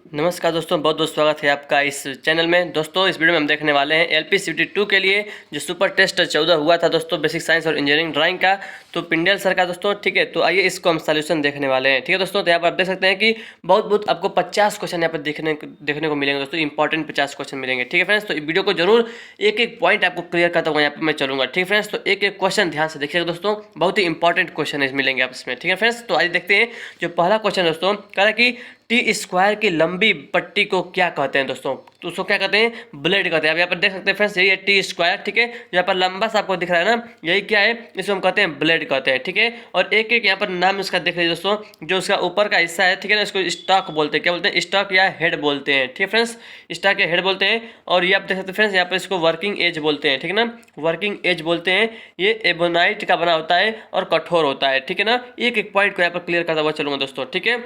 नमस्कार दोस्तों, बहुत बहुत स्वागत है आपका इस चैनल में। दोस्तों इस वीडियो में हम देखने वाले हैं एलपीसीटी 2 के लिए जो सुपर टेस्ट 14 हुआ था दोस्तों, बेसिक साइंस और इंजीनियरिंग ड्राइंग का, तो पिंडल सर का दोस्तों। ठीक है, तो आइए इसको हम सॉल्यूशन देखने वाले हैं। ठीक है दोस्तों, तो यहाँ पर आप देख सकते हैं कि बहुत आपको 50 क्वेश्चन यहाँ पर देखने को मिलेंगे दोस्तों, इंपॉर्टेंट 50 क्वेश्चन मिलेंगे। ठीक है फ्रेंड्स, तो वीडियो को जरूर एक पॉइंट आपको क्लियर करता हुआ यहाँ पर मैं चलूंगा। ठीक है फ्रेंड्स, तो एक क्वेश्चन ध्यान से देखिएगा दोस्तों, बहुत ही इंपॉर्टेंट क्वेश्चन मिलेंगे आप इसमें। ठीक है फ्रेंड्स, तो आइए देखते हैं। जो पहला क्वेश्चन दोस्तों कह रहा है कि टी स्क्वायर की लंबी पट्टी को क्या कहते हैं दोस्तों, तो उसको क्या कहते हैं, ब्लेड कहते हैं। आप यहाँ पर देख सकते हैं फ्रेंड्स, यही है टी स्क्वायर। ठीक है, यहाँ पर लंबा सा आपको दिख रहा है ना, यही क्या है, इसको हम कहते हैं ब्लेड कहते हैं। ठीक है, और एक यहाँ पर नाम इसका देख लीजिए दोस्तों, जो उसका ऊपर का हिस्सा है, ठीक है ना, इसको स्टॉक बोलते हैं। क्या बोलते हैं, स्टॉक या हेड बोलते हैं। ठीक है फ्रेंड्स, स्टॉक या हेड बोलते हैं। और ये आप देख सकते हैं फ्रेंड्स, यहाँ पर इसको वर्किंग एज बोलते हैं। ठीक है ना, वर्किंग एज बोलते हैं। ये एबोनाइट का बना होता है और कठोर होता है। ठीक है ना, एक पॉइंट को यहाँ पर क्लियर करता हुआ चलूंगा दोस्तों। ठीक है,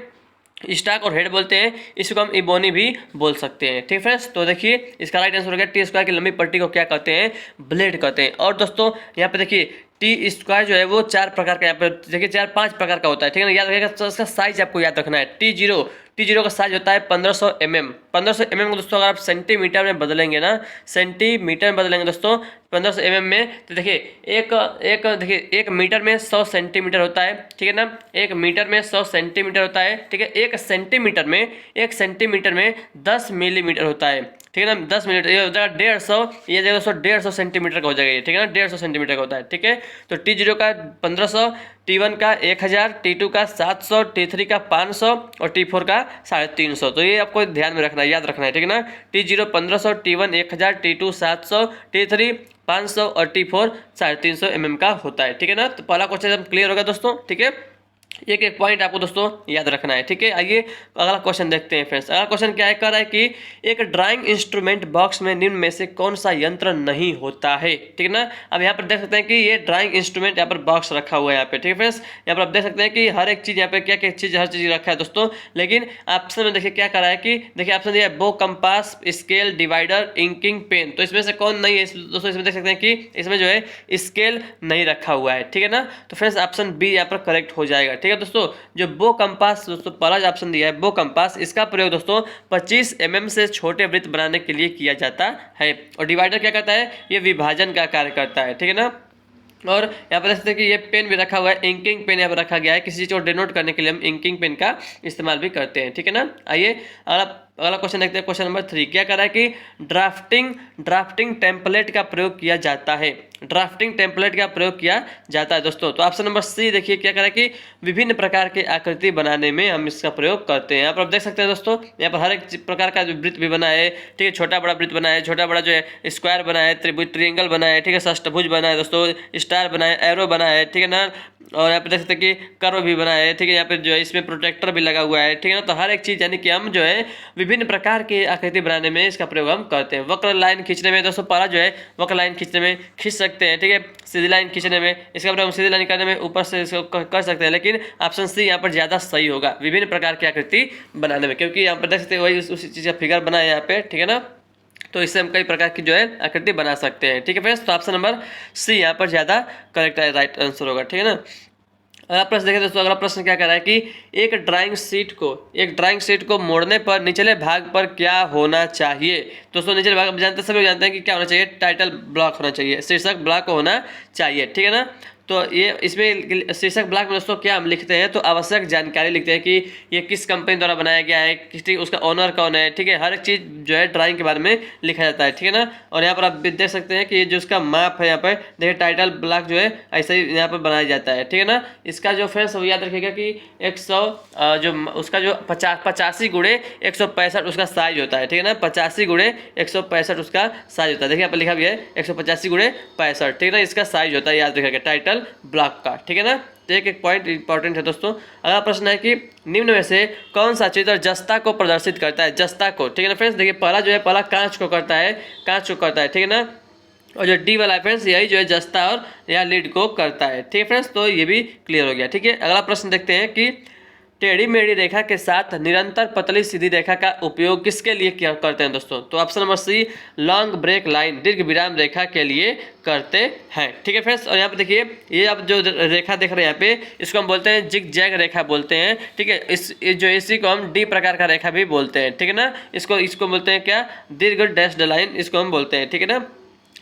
स्टॉक और हेड बोलते हैं, इसको हम इबोनी भी बोल सकते हैं। ठीक फ्रेंड्स, तो देखिए इसका राइट आंसर हो गया, टी स्क्वायर की लंबी पट्टी को क्या कहते हैं, ब्लेड कहते हैं। और दोस्तों यहाँ पे देखिए टी स्क्वायर जो है वो 4 प्रकार का, यहाँ पे देखिए 4-5 प्रकार का होता है। ठीक है ना, याद रखिएगा। तो इसका साइज आपको याद रखना है। टी जीरो का साइज होता है 1500 mm। 1500 mm को दोस्तों अगर आप सेंटीमीटर में बदलेंगे ना, सेंटीमीटर में बदलेंगे दोस्तों 1500 mm में, तो देखिए देखिए 1 मीटर में 100 सेंटीमीटर होता है। ठीक है ना, 1 मीटर में 100 सेंटीमीटर होता है। ठीक है, 1 सेंटीमीटर में 10 मिलीमीटर होता है। ठीक है ना, 10 मिलीमीटर, ये हो जाएगा 150, ये जगह दोस्तों 150 सेंटीमीटर का हो जाएगा ये। ठीक है ना, 150 सेंटीमीटर का होता है। ठीक है, तो टी जीरो का 1500, टी1 का 1000, टी2 का 700, टी3 का 500 और टी4 का 350। तो ये आपको ध्यान में रखना है, याद रखना है। ठीक है ना, टी जीरो 1500, टी1 1000, टी2 700, टी3 500 और टी4 350 mm का होता है। ठीक है ना, तो पहला क्वेश्चन एकदम क्लियर होगा दोस्तों। ठीक है, एक पॉइंट आपको दोस्तों याद रखना है। ठीक है, आइए अगला क्वेश्चन देखते हैं फ्रेंड्स। अगला क्वेश्चन क्या है, कह रहा है कि एक ड्राइंग इंस्ट्रूमेंट बॉक्स में निम्न में से कौन सा यंत्र नहीं होता है। ठीक है ना, अब यहाँ पर देख सकते हैं कि ये ड्राइंग इंस्ट्रूमेंट यहाँ पर बॉक्स रखा हुआ है यहाँ पे। ठीक है फ्रेंड्स, यहाँ पर आप देख सकते हैं कि हर एक चीज़ यहाँ पे क्या क्या चीज़, हर चीज़ रखा है दोस्तों। लेकिन ऑप्शन में देखिए क्या कर रहा है कि देखिए ऑप्शन दिया है bow, compass, scale, divider, inking pen. तो इसमें से कौन नहीं है दोस्तों, इसमें देख सकते हैं कि इसमें जो है स्केल नहीं रखा हुआ है। ठीक है ना, तो फ्रेंड्स ऑप्शन बी यहाँ पर करेक्ट हो जाएगा। ठीक है दोस्तों, जो बो कंपास दोस्तों पहला ऑप्शन दिया है बो कंपास, इसका प्रयोग दोस्तों 25 mm से छोटे वृत्त बनाने के लिए किया जाता है। और डिवाइडर क्या करता है, ये विभाजन का कार्य करता है। ठीक है ना, और यहाँ पर देख सकते हैं कि ये पेन भी रखा हुआ है, इंकिंग पेन यहाँ पर रखा गया है, किसी चीज़ को डिनोट करने के लिए हम इंकिंग पेन का इस्तेमाल भी करते हैं। ठीक है ना, आइए अगला क्वेश्चन देखते हैं। क्वेश्चन नंबर 3 क्या कर रहा है कि ड्राफ्टिंग टेम्पलेट का प्रयोग किया जाता है। ड्राफ्टिंग टेम्पलेट का प्रयोग किया जाता है दोस्तों। तो ऑप्शन नंबर सी देखिए क्या कर रहा है कि विभिन्न प्रकार के आकृति बनाने में हम इसका प्रयोग करते हैं। यहाँ पर आप देख सकते हैं दोस्तों, यहाँ पर हर एक प्रकार का जो वृत्त भी बना है। ठीक है, छोटा बड़ा वृत्त बना है, छोटा बड़ा जो है स्क्वायर बना है, त्रिभुज ट्रिएंगल बना है। ठीक है, षष्ठभुज बना है दोस्तों, स्टार बना है, एरो बना है। ठीक है ना, और यहाँ पे देख सकते हैं कि कर्व भी बना है। ठीक है, यहाँ पे जो है इसमें प्रोटेक्टर भी लगा हुआ है। ठीक है ना, तो हर एक चीज़ यानी कि हम जो है विभिन्न प्रकार की आकृति बनाने में इसका प्रयोग हम करते हैं। वक्र लाइन खींचने में दोस्तों, पहला जो है वक्र लाइन खींचने में खींच सकते हैं। ठीक है, सीधी लाइन खींचने में, इसका प्रयोग सीधी लाइन करने में ऊपर से इसको कर सकते हैं। लेकिन ऑप्शन सी यहाँ पर ज़्यादा सही होगा, विभिन्न प्रकार की आकृति बनाने में, क्योंकि यहाँ पर देख सकते हैं वही उसी चीज़ का फिगर बना है यहाँ पे। ठीक है ना, तो इससे हम कई प्रकार की जो है आकृति बना सकते हैं। ठीक है फ्रेंड्स, तो ऑप्शन नंबर सी यहाँ पर ज़्यादा करेक्ट है, राइट आंसर होगा। ठीक है ना, अगला प्रश्न देखें दोस्तों। अगला प्रश्न क्या कर रहा है कि एक ड्राइंग शीट को मोड़ने पर निचले भाग पर क्या होना चाहिए। दोस्तों निचले भाग जानते सभी जानते हैं कि क्या होना चाहिए, टाइटल ब्लॉक होना चाहिए, शीर्षक ब्लॉक होना चाहिए। ठीक है ना, तो ये इसमें शीर्षक ब्लॉक में दोस्तों क्या हम लिखते हैं, तो आवश्यक जानकारी लिखते हैं कि ये किस कंपनी द्वारा बनाया गया है, किस उसका ओनर कौन है। ठीक है, हर एक चीज़ जो है ड्राइंग के बारे में लिखा जाता है। ठीक है ना, और यहाँ पर आप देख सकते हैं कि ये जो उसका माप है, यहाँ पर देखिए टाइटल ब्लॉक जो है ऐसे ही यहाँ पर बनाया जाता है। ठीक है ना, इसका जो फ्रेंड्स याद रखिएगा कि 100 जो उसका जो 85 गुणे 165 उसका साइज होता है। ठीक है ना, 85 गुणे 165 उसका साइज होता है। देखिए यहाँ पर लिखा भी है 185 गुणे 65। ठीक है ना, इसका साइज होता है, याद रखिएगा टाइटल ब्लॉक का। ठीक है ना, तो एक पॉइंट इंपॉर्टेंट है दोस्तों। अगला प्रश्न है कि निम्न में से कौन सा चित्र जस्ता को प्रदर्शित करता है, जस्ता को। ठीक है ना फ्रेंड्स, देखिए पहला जो है पहला कांच को करता है, ठीक है ना, और जो डी वाला है फ्रेंड्स यही जो है जस्ता और या लीड को करता है। ठीक है फ्रेंड्स, तो ये भी क्लियर हो गया। ठीक है, अगला प्रश्न देखते हैं कि टेढ़ी मेढ़ी रेखा के साथ निरंतर पतली सीधी रेखा का उपयोग किसके लिए किया करते हैं दोस्तों? तो option number C, long break line, दीर्घ विराम रेखा के लिए करते हैं। ठीक है फ्रेंड्स, और यहाँ पे देखिए ये आप जो रेखा देख रहे हैं यहाँ पे, इसको हम बोलते हैं जिग जैग रेखा बोलते हैं। ठीक है, इसी को हम डी प्रकार का रेखा भी बोलते हैं। ठीक है ना, इसको बोलते हैं क्या? दीर्घ डैश्ड लाइन इसको हम बोलते हैं। ठीक है ना,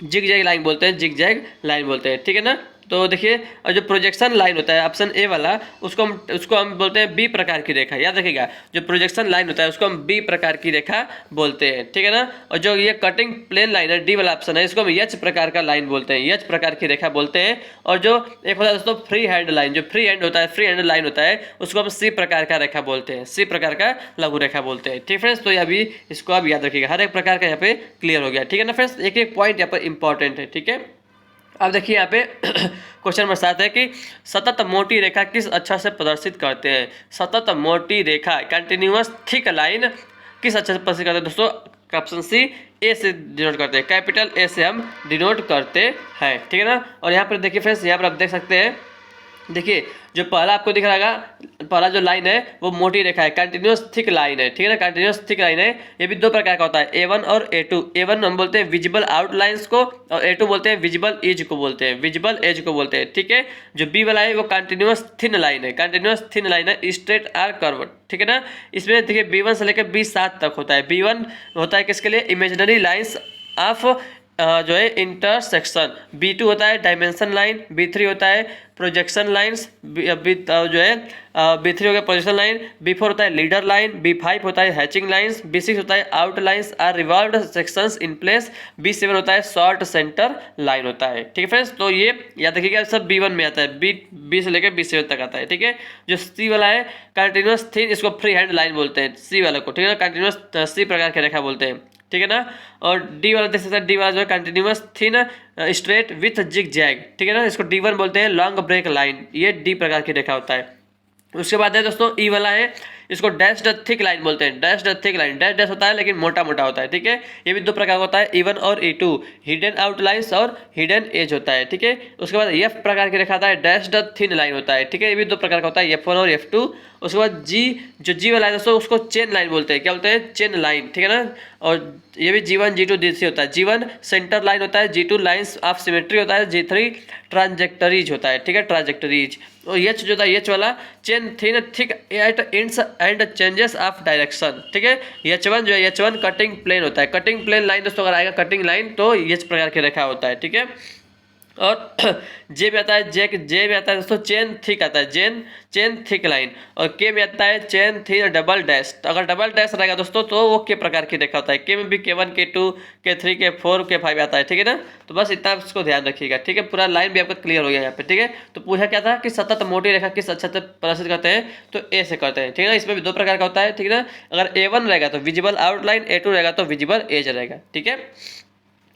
जिग जैग लाइन बोलते हैं, जिग जैग लाइन बोलते हैं। ठीक है ना, तो देखिए और जो प्रोजेक्शन लाइन होता है ऑप्शन ए वाला, उसको हम बोलते हैं बी प्रकार की रेखा। याद रखिएगा, जो प्रोजेक्शन लाइन होता है उसको हम बी प्रकार की रेखा बोलते हैं। ठीक है ना, और जो ये कटिंग प्लेन लाइन है डी वाला ऑप्शन है, इसको हम एच प्रकार का लाइन बोलते हैं, एच प्रकार की रेखा बोलते हैं। और जो एक होता है दोस्तों फ्री हैंड लाइन, जो फ्री हैंड होता है, फ्री हैंड लाइन होता है, उसको हम सी प्रकार का रेखा बोलते हैं, सी प्रकार का लघु रेखा बोलते हैं। ठीक फ्रेंड्स, तो अभी इसको आप याद रखिएगा, हर एक प्रकार का यहाँ पे क्लियर हो गया। ठीक है ना फ्रेंड्स, एक एक पॉइंट यहाँ पर इंपॉर्टेंट है। ठीक है, अब देखिए यहाँ पे क्वेश्चन नंबर 7 है कि सतत मोटी रेखा किस अक्षर से प्रदर्शित करते हैं? सतत मोटी रेखा कंटिन्यूअस थिक लाइन किस अक्षर से प्रदर्शित करते हैं दोस्तों? ऑप्शन सी, ए से डिनोट करते हैं, कैपिटल ए से हम डिनोट करते हैं। ठीक है ना, और यहाँ पर देखिए फ्रेंड्स, यहाँ पर आप देख सकते हैं, देखिए जो पहला आपको दिख रहा है, पहला जो लाइन है वो मोटी रेखा है, कंटिन्यूअस थिक लाइन है। ठीक है ना, कंटिन्यूअस थिक लाइन है। ये भी दो प्रकार का होता है, A1 और A2। A1 हम बोलते हैं विजिबल आउटलाइंस को, और A2 बोलते हैं विजिबल एज को बोलते हैं, विजिबल एज को बोलते हैं। ठीक है, जो बी वाला है वो कंटिन्यूअस थिन लाइन है, कंटिन्यूअस थिन लाइन है, स्ट्रेट आर कर्व। ठीक है ना, इसमें देखिए B1 से लेकर B7 तक होता है। B1 होता है किसके लिए? इमेजिनरी लाइन्स ऑफ जो है इंटरसेक्शन। B2 होता है डायमेंशन लाइन, B3 होता है प्रोजेक्शन लाइन्स, जो है B3 हो गया प्रोजेक्शन लाइन, B4 होता है लीडर लाइन, B5 होता है हैचिंग लाइन्स, B6 होता है outlines are revolved sections in place, B7 होता है शॉर्ट सेंटर लाइन होता है। ठीक है फ्रेंड्स, तो ये याद रखिएगा, सब B1 में आता है, B से लेकर B7 तक आता है। ठीक है, जो C वाला है कंटिन्यूअस थिन, इसको फ्री हैंड लाइन बोलते हैं C वाले को। ठीक है ना, कंटिन्यूअस C प्रकार की रेखा बोलते हैं। ठीक है ना, और डी वाला देख सकते हैं, डी वाला जो है continuous thin straight with zig zag. ठीक है ना, इसको D1 बोलते हैं, लॉन्ग ब्रेक लाइन, ये डी प्रकार की रेखा होता है। उसके बाद है दोस्तों ई वाला है, इसको डैश्ड थिक लाइन बोलते हैं, dashed thick line, dash dash होता है लेकिन मोटा मोटा होता है। ठीक है, ये भी दो प्रकार का होता है, E1 और E2, हिडन आउटलाइंस और हिडन एज होता है। ठीक है, उसके बाद एफ प्रकार की रेखा आता है, डैश्ड थिन लाइन होता है। ठीक है, ये भी दो प्रकार का होता है, F1 और F2। उसके बाद जी, जो जी वाला है दोस्तों उसको चेन लाइन बोलते हैं, क्या बोलते हैं? Chain line. ठीक है ना, और ये भी G1 G2 G3 होता है, G1 सेंटर लाइन होता है, G2 लाइन्स ऑफ सिमेट्री होता है, G3 ट्रांजेक्टरीज होता है। ठीक है, ट्रांजेक्टरीज। और एच जो था, एच वाला chain thin thick eight ends and changes of direction. ठीक है, H1 जो है, H1 कटिंग प्लेन होता है, कटिंग प्लेन लाइन दोस्तों अगर आएगा कटिंग लाइन तो एच प्रकार की रेखा होता है। ठीक है, और जे में आता है, जे में आता है दोस्तों चेन थिक आता है, चेन थिक लाइन, और के में आता है चेन थिन डबल डैश। तो अगर डबल डैश रहेगा दोस्तों तो वो के प्रकार की रेखा होता है। के में भी K1 K2 K3 K4 K5 आता है। ठीक है ना, तो बस इतना इसको ध्यान रखिएगा। ठीक है, पूरा लाइन भी आपका क्लियर हो गया यहाँ पे। ठीक है, तो पूछा क्या था कि सतत मोटी रेखा किस अक्षर से प्रदर्शित करते हैं? तो ए से करते हैं। ठीक है ना, इसमें भी दो प्रकार का होता है। ठीक है ना, अगर A1 रहेगा तो विजिबल आउटलाइन, A2 रहेगा तो विजिबल एज रहेगा। ठीक है,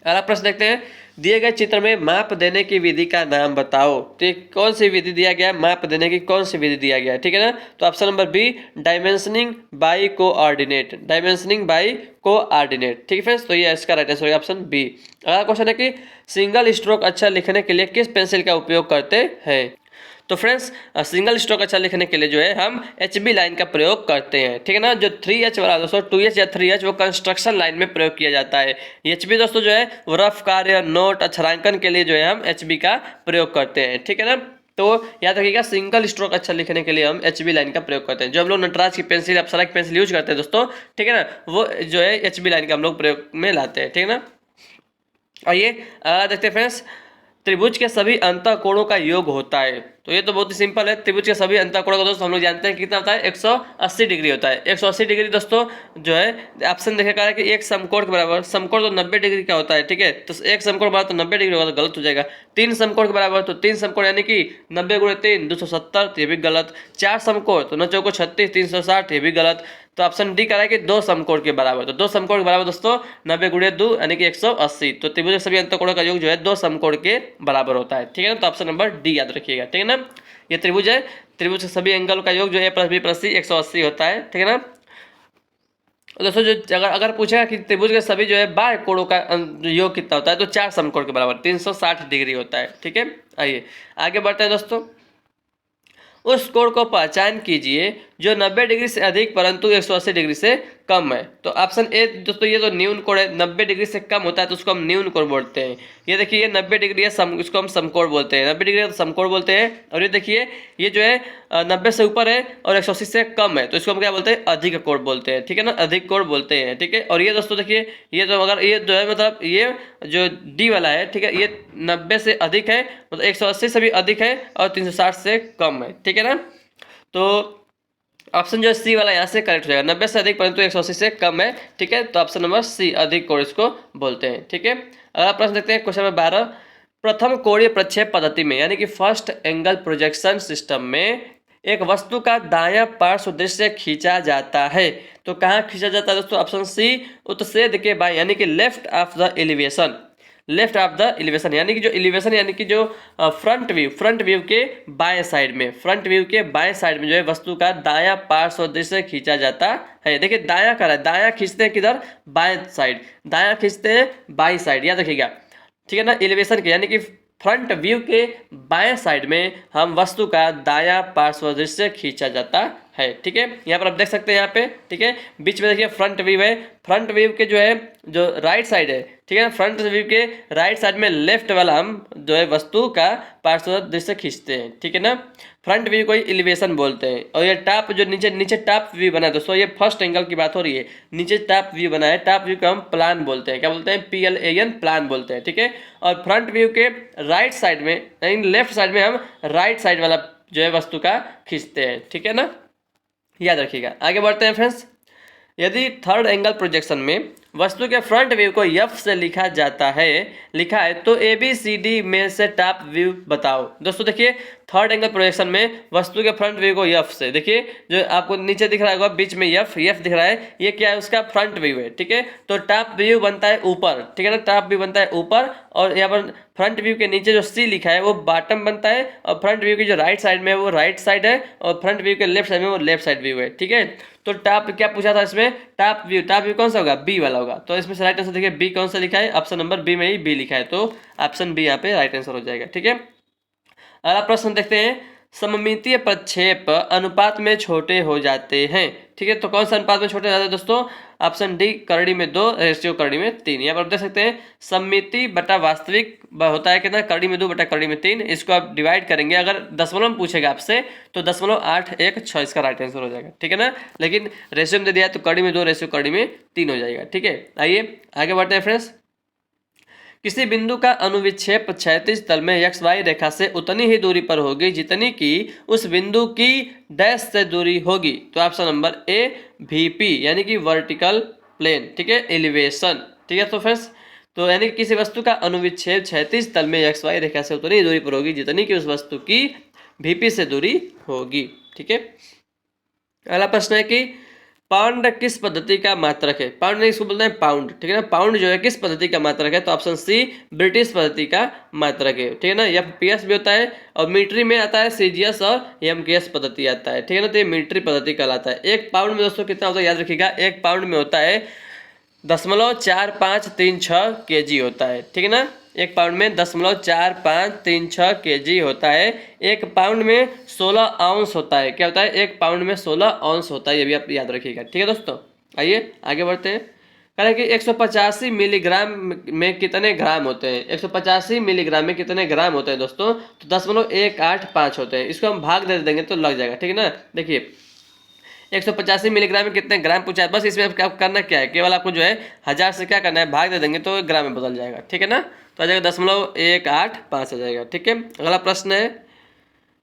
अगला प्रश्न देखते हैं, दिए गए चित्र में माप देने की विधि का नाम बताओ। ठीक, कौन सी विधि दिया गया है? माप देने की कौन सी विधि दिया गया है? ठीक है ना, तो option number B, dimensioning by coordinate, dimensioning by coordinate. ठीक है फ्रेंड्स, तो ये इसका राइट आंसर होगा ऑप्शन बी। अगला क्वेश्चन है कि सिंगल स्ट्रोक अक्षर लिखने के लिए किस पेंसिल का उपयोग करते हैं? तो फ्रेंड्स, सिंगल स्ट्रोक अक्षर लिखने के लिए जो है हम HB लाइन का प्रयोग करते हैं। ठीक है ना, जो 3H वाला दोस्तों 2H या 3H वो कंस्ट्रक्शन लाइन में प्रयोग किया जाता है। HB दोस्तों जो है वो रफ कार्य, नोट, अक्षरांकन के लिए जो है हम HB का प्रयोग करते हैं। ठीक है ना, तो याद रखिएगा सिंगल स्ट्रोक अक्षर लिखने के लिए हम HB लाइन का प्रयोग करते हैं। जो हम लोग नटराज की पेंसिल, अप्सरा की पेंसिल यूज करते हैं दोस्तों, ठीक है ना, वो जो है HB लाइन का हम लोग प्रयोग में लाते हैं। ठीक है ना, आइए देखते हैं फ्रेंड्स, त्रिभुज के सभी अंतःकोणों का योग होता है। तो ये तो बहुत ही सिंपल है, त्रिभुज के सभी अंतःकोणों का दोस्तों हम लोग जानते हैं कितना होता है, 180 डिग्री होता है। 180 डिग्री दोस्तों जो है ऑप्शन देखेगा कि एक समकोण के बराबर, समकोण तो 90 डिग्री का होता है। ठीक है, तो एक समकोण बराबर तो 90 डिग्री होगा तो गलत हो जाएगा। 3 समकोण के बराबर तो 3 समकोण यानी कि 90 गुणे 3 270, ये भी गलत। 4 समकोण तो 9 चौको 36 360, ये भी गलत। तो ऑप्शन डी कह रहा है कि 2 समकोण के बराबर, तो 2 समकोण के बराबर दोस्तों 90 गुणे 2 यानी कि 180। तो त्रिभुज के सभी अंतःकोणों का योग जो है 2 समकोण के बराबर होता है। ठीक है ना, तो ऑप्शन नंबर डी याद रखिएगा। ठीक है ना, ये त्रिभुज है, त्रिभुज के सभी एंगल का योग जो है A + B + C 180 होता है। ठीक है ना, दोस्तों जो अगर पूछेगा कि त्रिभुज के सभी जो है बाह्य कोणों का योग कितना होता है, तो 4 समकोण के बराबर 360 डिग्री होता है। ठीक है, आइए आगे बढ़ते हैं दोस्तों। उस कोण को पहचान कीजिए जो 90 डिग्री से अधिक परंतु 180 डिग्री से कम है। तो ऑप्शन ए दोस्तों ये तो न्यून कोण है, 90 डिग्री से कम होता है तो उसको हम न्यून कोण बोलते हैं। ये देखिए ये 90 डिग्री है, इसको हम समकोण बोलते हैं, 90 डिग्री है तो समकोण बोलते हैं। और ये देखिए ये जो है 90 से ऊपर है और 180 से कम है तो इसको हम क्या बोलते हैं, अधिक कोण बोलते हैं, ठीक है ना, अधिक कोण बोलते हैं, ठीक है। और ये दोस्तों देखिए ये तो अगर ये जो है मतलब ये जो डी वाला है, ठीक है, ये 90 से अधिक है मतलब 180 से भी अधिक है और 360 से कम है, ठीक है ना। तो ऑप्शन जो है सी वाला यहाँ से करेक्ट हो जाएगा, 90 से अधिक परंतु 180 से कम है, ठीक है। तो ऑप्शन नंबर सी अधिक कोण इसको बोलते हैं, ठीक है। अगला प्रश्न देखते हैं क्वेश्चन नंबर 12। प्रथम कोणीय प्रक्षेप पद्धति में यानी कि फर्स्ट एंगल प्रोजेक्शन सिस्टम में एक वस्तु का दायां पार्श्व दृश्य खींचा जाता है तो कहाँ खींचा जाता है दोस्तों, ऑप्शन सी उत्सेद के बाएं यानी कि left of the elevation, left of the elevation यानी कि जो एलिवेशन यानी कि जो फ्रंट व्यू के बाएं साइड में, फ्रंट व्यू के बाएं साइड में जो है वस्तु का दायां पार्श्व दृश्य खींचा जाता है। देखिए दायां कर रहा है, दायां खींचते हैं किधर, बाएं साइड, दायां खींचते हैं बाईं साइड, याद रखिएगा, ठीक है ना। एलिवेशन के यानी कि फ्रंट व्यू के बाएं साइड में हम वस्तु का दायां पार्श्व दृश्य खींचा जाता है, ठीक है। यहाँ पर आप देख सकते हैं यहाँ पे, ठीक है, बीच में देखिए फ्रंट व्यू है, फ्रंट व्यू के जो है जो राइट साइड है, ठीक है, फ्रंट व्यू के राइट साइड में लेफ्ट वाला हम जो है वस्तु का पार्श्व दृश्य खींचते हैं, ठीक है ना। फ्रंट व्यू को एलिवेशन बोलते हैं। और ये टॉप जो नीचे टॉप व्यू बना है दोस्तों, ये फर्स्ट एंगल की बात हो रही है, नीचे टॉप व्यू बना है, टॉप व्यू को हम प्लान बोलते हैं, क्या बोलते हैं, PLAN प्लान बोलते हैं, ठीक है। और फ्रंट व्यू के राइट साइड में यानी लेफ्ट साइड में हम राइट साइड वाला जो है वस्तु का खींचते हैं, ठीक है ना, याद रखिएगा। आगे बढ़ते हैं फ्रेंड्स। यदि थर्ड एंगल प्रोजेक्शन में वस्तु के फ्रंट व्यू को F से लिखा है तो ABCD में से टॉप व्यू बताओ। दोस्तों देखिए थर्ड एंगल प्रोजेक्शन में वस्तु के फ्रंट व्यू को F से, देखिए जो आपको नीचे दिख रहा होगा बीच में F दिख रहा है, ये क्या है, उसका फ्रंट व्यू है, ठीक है। तो टॉप व्यू बनता है ऊपर, ठीक है ना, टॉप व्यू बनता है ऊपर, और यहाँ पर फ्रंट व्यू के नीचे जो C लिखा है वो बॉटम बनता है, और फ्रंट व्यू की जो राइट साइड में है वो राइट साइड है, और फ्रंट व्यू के लेफ्ट साइड में वो लेफ्ट साइड व्यू है, ठीक है। तो टॉप क्या पूछा था इसमें, टॉप व्यू कौन सा होगा, बी वाला होगा। तो इसमें से राइट आंसर देखिए बी कौन सा लिखा है, ऑप्शन नंबर बी में ही बी लिखा है, तो ऑप्शन बी यहाँ पे राइट आंसर हो जाएगा, ठीक है। अगला प्रश्न देखते हैं। सममितीय प्रक्षेप अनुपात में छोटे हो जाते हैं, ठीक है। तो कौन सा अनुपात में छोटे हो जाते हैं दोस्तों, ऑप्शन डी करड़ी में 2 रेशियो करड़ी में 3। यहाँ पर आप देख सकते हैं सममिति बटा वास्तविक होता है कितना, करड़ी में 2 बटा करड़ी में 3। इसको आप डिवाइड करेंगे, अगर दशमलव में पूछेगा आपसे तो 0.816 इसका राइट आंसर हो जाएगा, ठीक है ना। लेकिन रेशियो में दे दिया तो करड़ी में 2 रेशियो करड़ी में 3 हो जाएगा, ठीक है। आइए आगे बढ़ते हैं फ्रेंड्स। किसी बिंदु का अनुविक्षेप क्षैतिज तल में XY रेखा से उतनी ही दूरी पर होगी जितनी कि उस बिंदु की डैश से दूरी होगी। तो ऑप्शन नंबर ए VP यानी कि वर्टिकल प्लेन, ठीक है, एलिवेशन, ठीक है। तो फ्रेंड्स तो यानी कि किसी वस्तु का अनुविक्षेप क्षैतिज तल में XY रेखा से उतनी ही दूरी पर होगी जितनी कि उस वस्तु की VP से दूरी होगी, ठीक है। अगला प्रश्न है कि पाउंड किस पद्धति का मात्रक है, पाउंड नहीं इसको बोलते हैं पाउंड, ठीक है ना। पाउंड जो है किस पद्धति का मात्रक है, तो ऑप्शन सी ब्रिटिश पद्धति का मात्रक है, ठीक है ना। FPS भी होता है और मिलिट्री में आता है CGS और MKS पद्धति आता है, ठीक है ना। तो ये मिलिट्री पद्धति कहलाता है। 1 पाउंड में दोस्तों कितना होता है याद रखिएगा, 1 पाउंड में होता है 0.4536 kg होता है, ठीक है ना। 1 पाउंड में 0.4536 kg होता है। 1 पाउंड में 16 आउंस होता है, क्या होता है, 1 पाउंड में 16 आउंस होता है, ये भी आप याद रखिएगा, ठीक है दोस्तों। आइए आगे बढ़ते हैं। कह रहे हैं कि 185 मिलीग्राम में कितने ग्राम होते हैं, 185 मिलीग्राम में कितने ग्राम होते हैं दोस्तों, तो 0.185 होते हैं। इसको हम भाग दे देंगे तो लग जाएगा, ठीक है ना। देखिए 185 मिलीग्राम में कितने ग्राम पूछा है, बस इसमें आपको करना क्या है, केवल आपको जो है 1000 से क्या करना है, भाग दे देंगे तो ग्राम में बदल जाएगा, ठीक है ना। तो आ जाएगा 0.185 आ जाएगा, ठीक है। अगला प्रश्न है,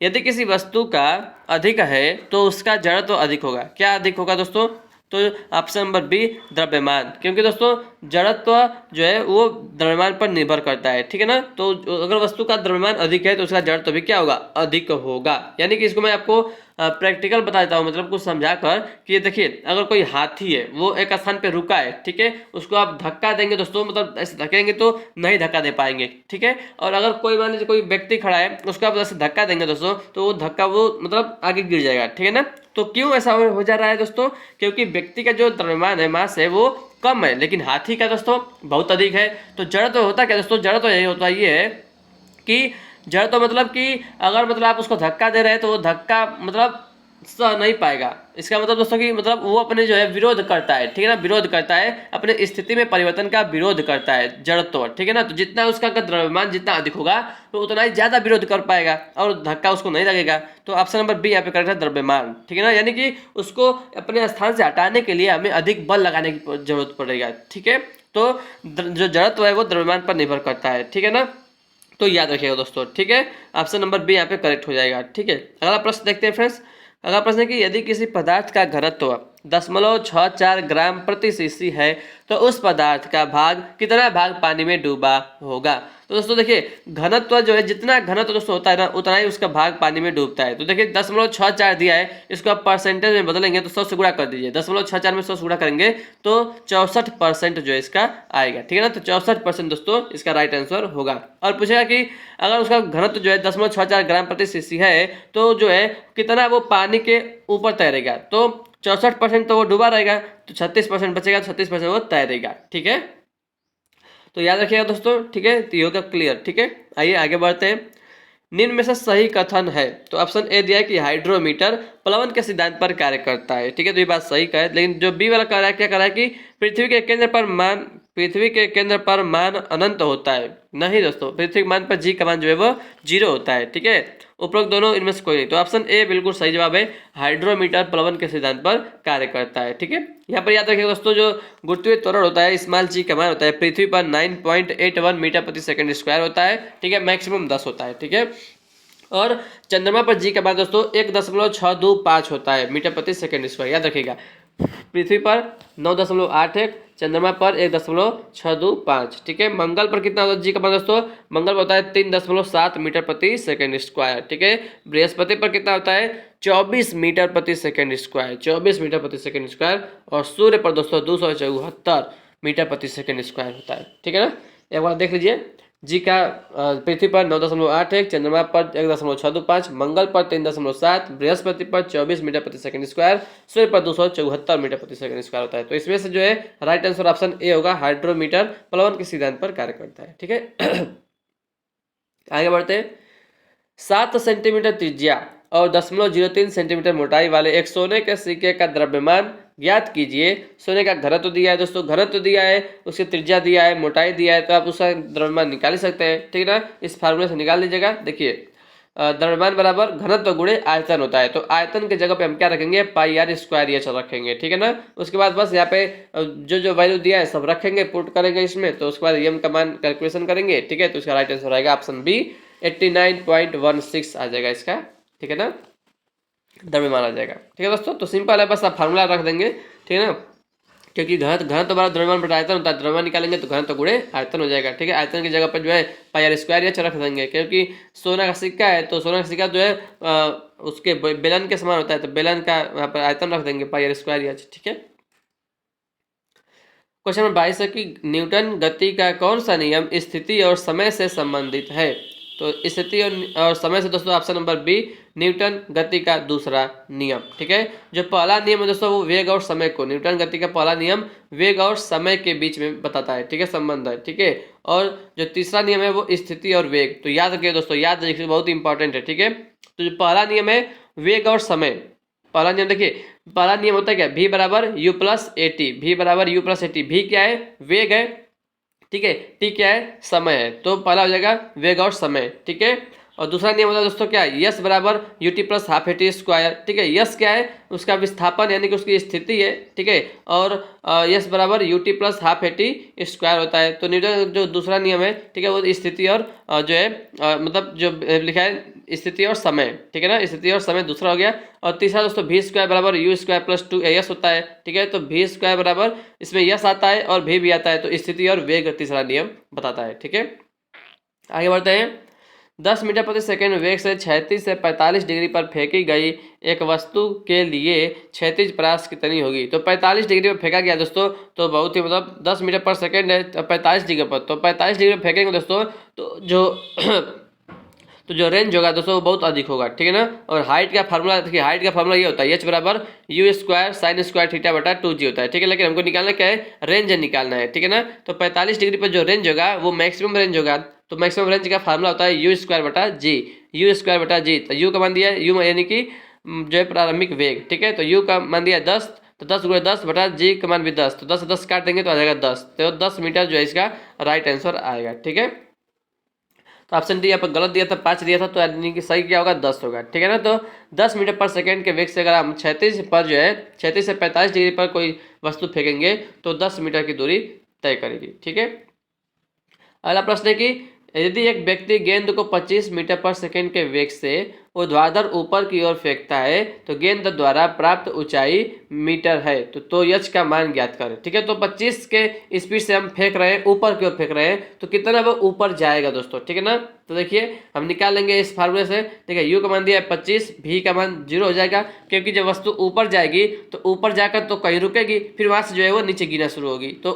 यदि किसी वस्तु का अधिक है तो उसका जड़त्व अधिक होगा। क्या अधिक होगा दोस्तों, तो ऑप्शन नंबर बी द्रव्यमान, क्योंकि दोस्तों जड़त्व जो है वो द्रव्यमान पर निर्भर करता है, ठीक है ना। तो अगर वस्तु का द्रव्यमान अधिक है तो उसका जड़त्व भी क्या होगा, अधिक होगा। यानी कि इसको मैं आपको प्रैक्टिकल बता देता हूँ, मतलब कुछ समझा कर कि देखिए अगर कोई हाथी है वो एक स्थान पे रुका है, ठीक है, उसको आप धक्का देंगे दोस्तों, मतलब ऐसे धक्केंगे तो नहीं धक्का दे पाएंगे, ठीक है। और अगर कोई मान लीजिए कोई व्यक्ति खड़ा है उसको आप ऐसे धक्का देंगे दोस्तों तो वो धक्का वो मतलब आगे गिर जाएगा, ठीक है ना। तो क्यों ऐसा हो जा रहा है दोस्तों, क्योंकि व्यक्ति का जो द्रव्यमान है, मास है, वो कम है, लेकिन हाथी का दोस्तों बहुत अधिक है। तो जड़ तो होता क्या दोस्तों, जड़ तो यही होता ये है कि जड़ तो मतलब कि अगर मतलब आप उसको धक्का दे रहे हैं तो वो धक्का मतलब सह नहीं पाएगा। इसका मतलब दोस्तों कि मतलब वो अपने जो है विरोध करता है, ठीक है ना, विरोध करता है, अपने स्थिति में परिवर्तन का विरोध करता है जड़त्व, ठीक है ना। तो जितना उसका द्रव्यमान जितना अधिक होगा तो उतना ही ज्यादा विरोध कर पाएगा और धक्का उसको नहीं लगेगा। तो ऑप्शन नंबर बी यहाँ पे करेक्ट है, द्रव्यमान, ठीक है ना। यानी कि उसको अपने स्थान से हटाने के लिए हमें अधिक बल लगाने की जरूरत पड़ेगा, ठीक है। तो जो जड़त्व है वो द्रव्यमान पर निर्भर करता है, ठीक है ना। तो याद रखिएगा दोस्तों, ठीक है, ऑप्शन नंबर बी यहाँ पे करेक्ट हो जाएगा, ठीक है। अगला प्रश्न देखते हैं फ्रेंड्स। अगला प्रश्न है कि यदि किसी पदार्थ का घनत्व 0.64 ग्राम प्रति सीसी है तो उस पदार्थ का भाग कितना भाग पानी में डूबा होगा। तो दोस्तों देखिए, घनत्व जो है, जितना घनत्व दोस्तों होता है ना उतना ही उसका भाग पानी में डूबता है। तो देखिए 0.64 दिया है, इसको आप परसेंटेज में बदलेंगे तो 100 से गुणा कर दीजिए। 0.64 में 100 से गुणा करेंगे तो 64% जो है इसका आएगा, ठीक है ना। तो 64% दोस्तों इसका राइट आंसर होगा। और पूछेगा कि अगर उसका घनत्व जो है 0.64 ग्राम प्रति सीसी है तो जो है कितना वो पानी के ऊपर तैरेगा। तो 64% तो वो डूबा रहेगा, तो 36% बचेगा, 36% वो तैरेगा, ठीक है। तो याद रखिएगा दोस्तों, ठीक है, तो ये होगा क्लियर, ठीक है। आइए आगे बढ़ते हैं। निम्न में से सही कथन है। तो ऑप्शन ए दिया है कि हाइड्रोमीटर प्लवन के सिद्धांत पर कार्य करता है, ठीक है, तो ये बात सही का है। लेकिन जो बी वाला कह रहा है, क्या कह रहा है कि पृथ्वी के केंद्र पर मान अनंत होता है। नहीं दोस्तों, पृथ्वी के मान पर जी का मान जो है वो 0 होता है, ठीक है। उपरोक्त दोनों इनमें से कोई नहीं। तो ऑप्शन ए बिल्कुल सही जवाब है, हाइड्रोमीटर प्लवन के सिद्धांत पर कार्य करता है, ठीक है। यहाँ पर याद रखिएगा दोस्तों, जो गुरुत्वीय त्वरण होता है स्मॉल जी का मान होता है पृथ्वी पर 9.81 मीटर प्रति सेकंड स्क्वायर होता है, ठीक है, मैक्सिमम 10 होता है, ठीक है। और चंद्रमा पर जी का मान दोस्तों 1.625 होता है मीटर प्रति सेकंड स्क्वायर, याद रखिएगा। पृथ्वी पर 9.81, चंद्रमा पर 1.625, ठीक है। मंगल पर कितना होता है जी का मान दोस्तों, मंगल पर होता है 3.7 मीटर प्रति सेकंड स्क्वायर, ठीक है। बृहस्पति पर कितना होता है 24 मीटर प्रति सेकंड स्क्वायर, 24 मीटर प्रति सेकंड स्क्वायर। और सूर्य पर दोस्तों 274 मीटर प्रति सेकंड स्क्वायर होता है, ठीक है ना। एक बार देख लीजिए, जी का पृथ्वी पर 9.81, चंद्रमा पर 1.625, मंगल पर 3.7, बृहस्पति पर 24 मीटर प्रति सेकंड स्क्वायर, सूर्य पर 274 मीटर प्रति सेकंड स्क्वायर होता है। तो इसमें से जो है राइट आंसर ऑप्शन ए होगा, हाइड्रोमीटर प्लवन के सिद्धांत पर कार्य करता है, ठीक है। आगे बढ़ते हैं। 7 सेंटीमीटर त्रिज्या और 0.03 सेंटीमीटर मोटाई वाले एक सोने के सिक्के का द्रव्यमान ज्ञात कीजिए। सोने का घनत्व दिया है दोस्तों, घनत्व दिया है, उसकी त्रिज्या दिया है, मोटाई दिया है, तो आप उसका द्रव्यमान निकाल ही सकते हैं, ठीक है ना। इस फार्मूले से निकाल लीजिएगा। देखिए द्रव्यमान बराबर घनत्व गुणे आयतन होता है। तो आयतन के जगह पे हम क्या रखेंगे, पाई आर स्क्वायर ये सब रखेंगे, ठीक है ना। उसके बाद बस यहाँ पे जो वैल्यू दिया है सब रखेंगे, पुट करेंगे इसमें, तो उसके बाद एम का मान कैलकुलेशन करेंगे, ठीक है। तो इसका राइट आंसर आएगा ऑप्शन बी, 89.16 आ जाएगा इसका, ठीक है ना, द्रव्यमान आ जाएगा, ठीक है दोस्तों। तो सिंपल है, बस आप फार्मूला रख देंगे, ठीक है ना, क्योंकि घनत्व बराबर द्रव्यमान बटा आयतन होता है, द्रव्यमान निकालेंगे तो घनत्व गुणे आयतन हो जाएगा, ठीक है। आयतन की जगह पर जो है पाई आर स्क्वायर या रख देंगे, क्योंकि सोना का सिक्का है तो सोना का सिक्का जो है उसके बेलन के समान होता है, तो बेलन का यहाँ पर आयतन रख देंगे पाई आर स्क्वायर या, ठीक है। क्वेश्चन नंबर 22 है कि न्यूटन गति का कौन सा नियम स्थिति और समय से संबंधित है। तो स्थिति और समय से दोस्तों ऑप्शन नंबर बी, न्यूटन गति का दूसरा नियम, ठीक है। जो पहला नियम है दोस्तों वो वेग और समय को, न्यूटन गति का पहला नियम वेग और समय के बीच में बताता है, ठीक है, संबंध है, ठीक है। और जो तीसरा नियम है वो स्थिति और वेग। तो याद रखिए दोस्तों, याद रखिए, बहुत इंपॉर्टेंट है, ठीक है। तो जो पहला नियम है वेग और समय, पहला नियम देखिए, पहला नियम होता है क्या, v बराबर u plus a t, v बराबर u plus a t. V क्या है, वेग है, ठीक है, टी क्या है, समय है। तो पहला हो जाएगा वेग और समय, ठीक है। और दूसरा नियम होता है दोस्तों क्या, यस बराबर U T plus half A T square, ठीक है। यस क्या है, उसका विस्थापन यानी कि उसकी स्थिति है, ठीक है। और यस बराबर U T plus half A T square होता है। तो न्यूटन जो दूसरा नियम है, ठीक है, वो स्थिति और जो है मतलब जो लिखा है स्थिति और समय, ठीक है ना, स्थिति और समय दूसरा हो गया। और तीसरा दोस्तों वी स्क्वायर बराबर यू स्क्वायर प्लस 2as होता है, ठीक है। तो वी स्क्वायर बराबर इसमें यस आता है और भी आता है, तो स्थिति और वेग तीसरा नियम बताता है, ठीक है। आगे बढ़ते हैं। 10 मीटर प्रति सेकंड वेग से 36 से 45 डिग्री पर फेंकी गई एक वस्तु के लिए क्षैतिज प्रयास कितनी होगी। तो 45 डिग्री पर फेंका गया दोस्तों, तो बहुत ही मतलब 10 मीटर पर सेकंड है 45 डिग्री पर, तो 45 डिग्री पर फेंकेंगे दोस्तों तो जो रेंज होगा दोस्तों वो बहुत अधिक होगा, ठीक है ना। और हाइट का फार्मूला देखिए, हाइट का फार्मूला ये होता है एच बराबर you square sine square theta बटा 2g होता है, ठीक है। लेकिन हमको निकालना क्या है, रेंज निकालना है, ठीक है ना। तो 45 डिग्री पर जो रेंज होगा वो मैक्सिमम रेंज होगा, तो मैक्सिमम रेंज का फार्मूला होता है यू स्क्वायर बटा जी। यू स्क्वायर बटा जी, तो यू का मान दिया है, यू यानी कि जो है प्रारंभिक वेग, ठीक है। तो यू का मान दिया है 10, तो 10 गुणे 10 बटा जी का मान भी 10, तो 10 से 10 काट देंगे तो आ जाएगा 10, तो 10 मीटर जो है इसका राइट आंसर आएगा, ठीक है। तो ऑप्शन डी यहाँ पर गलत दिया था, 5 दिया था, तो यानी कि सही क्या होगा 10 होगा, ठीक है ना। तो 10 मीटर पर सेकंड के वेग से अगर हम 36 पर जो है 36 से 45 डिग्री पर कोई वस्तु फेंकेंगे तो 10 मीटर की दूरी तय करेगी, ठीक है। अगला प्रश्न है कि यदि एक व्यक्ति गेंद को 25 मीटर पर सेकंड के वेग से ऊर्ध्वाधर ऊपर की ओर फेंकता है तो गेंद द्वारा प्राप्त ऊंचाई मीटर है, तो यच का मान ज्ञात करें, ठीक है। तो 25 के स्पीड से हम फेंक रहे हैं, ऊपर की ओर फेंक रहे हैं, तो कितना वो ऊपर जाएगा दोस्तों, ठीक है ना। तो देखिए हम निकाल लेंगे इस फार्मूले से, देखिए यू का मान दिया है 25, भी का मान 0 हो जाएगा, क्योंकि जब वस्तु ऊपर जाएगी तो ऊपर जाकर तो कहीं रुकेगी, फिर वहां से जो है वो नीचे गिरना शुरू होगी, तो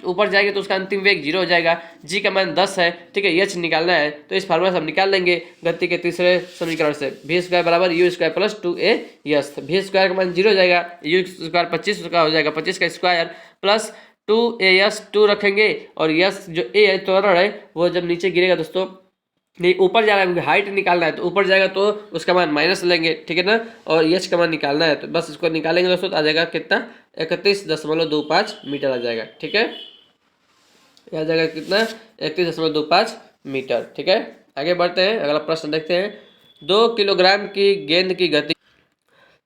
ऊपर जाएगी तो उसका अंतिम वेग 0 हो जाएगा। जी का मान 10 है, ठीक है, एच निकालना है, तो इस फार्मूला से हम निकाल लेंगे गति के तीसरे समीकरण से, भी स्क्वायर बराबर you square plus 2a yes, भी स्क्वायर का मान 0 हो जाएगा, यू स्क्वायर 25 का हो जाएगा, 25 का स्क्वायर प्लस 2a 2 रखेंगे, और यस जो a है त्वरण है वो जब नीचे गिरेगा दोस्तों, नहीं ऊपर जा रहा है, हाइट निकालना है, तो ऊपर जाएगा तो उसका मान माइनस लेंगे, ठीक है ना, और यच का मान निकालना है, तो बस इसको निकालेंगे दोस्तों, तो आ जाएगा कितना 31.25 मीटर आ जाएगा, ठीक है। आ जाएगा कितना 31.25 मीटर, ठीक है। आगे बढ़ते हैं, अगला प्रश्न देखते हैं। 2 किलोग्राम की गेंद की गति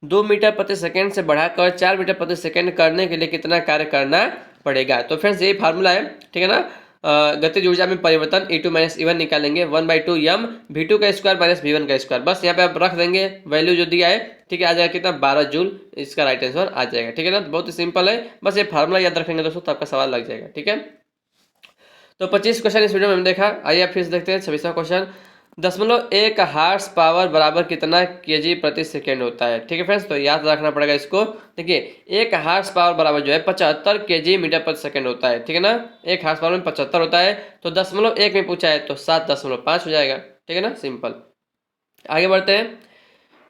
2 मीटर प्रति सेकंड से बढ़ाकर 4 मीटर प्रति सेकंड करने के लिए कितना कार्य करना पड़ेगा। तो फ्रेंड्स यही फार्मूला है, ठीक है ना। गतिज ऊर्जा में परिवर्तन E2 माइनस E1 निकालेंगे, 1/2 m V2 का स्क्वायर माइनस V1 का स्क्वायर, बस यहाँ पे आप रख देंगे वैल्यू जो दिया है, ठीक है। आ जाएगा कितना 12 जूल, इसका राइट आंसर आ जाएगा, ठीक है ना। बहुत ही सिंपल है, बस ये फार्मूला याद रखेंगे दोस्तों तो आपका सवाल लग जाएगा, ठीक है। तो 25 क्वेश्चन इस वीडियो में हमने देखा। आइए आप फिर से देखते हैं 26वां क्वेश्चन। 0.1 हार्स पावर बराबर कितना केजी प्रति सेकेंड होता है, ठीक है फ्रेंड्स। तो याद रखना पड़ेगा इसको, देखिए 1 हार्स पावर बराबर जो है 75 केजी मीटर प्रति सेकेंड होता है, ठीक है ना। 1 हार्स पावर में 75 होता है, तो 0.1 में पूछा है तो 7.5 हो जाएगा, ठीक है ना, सिंपल। आगे बढ़ते हैं।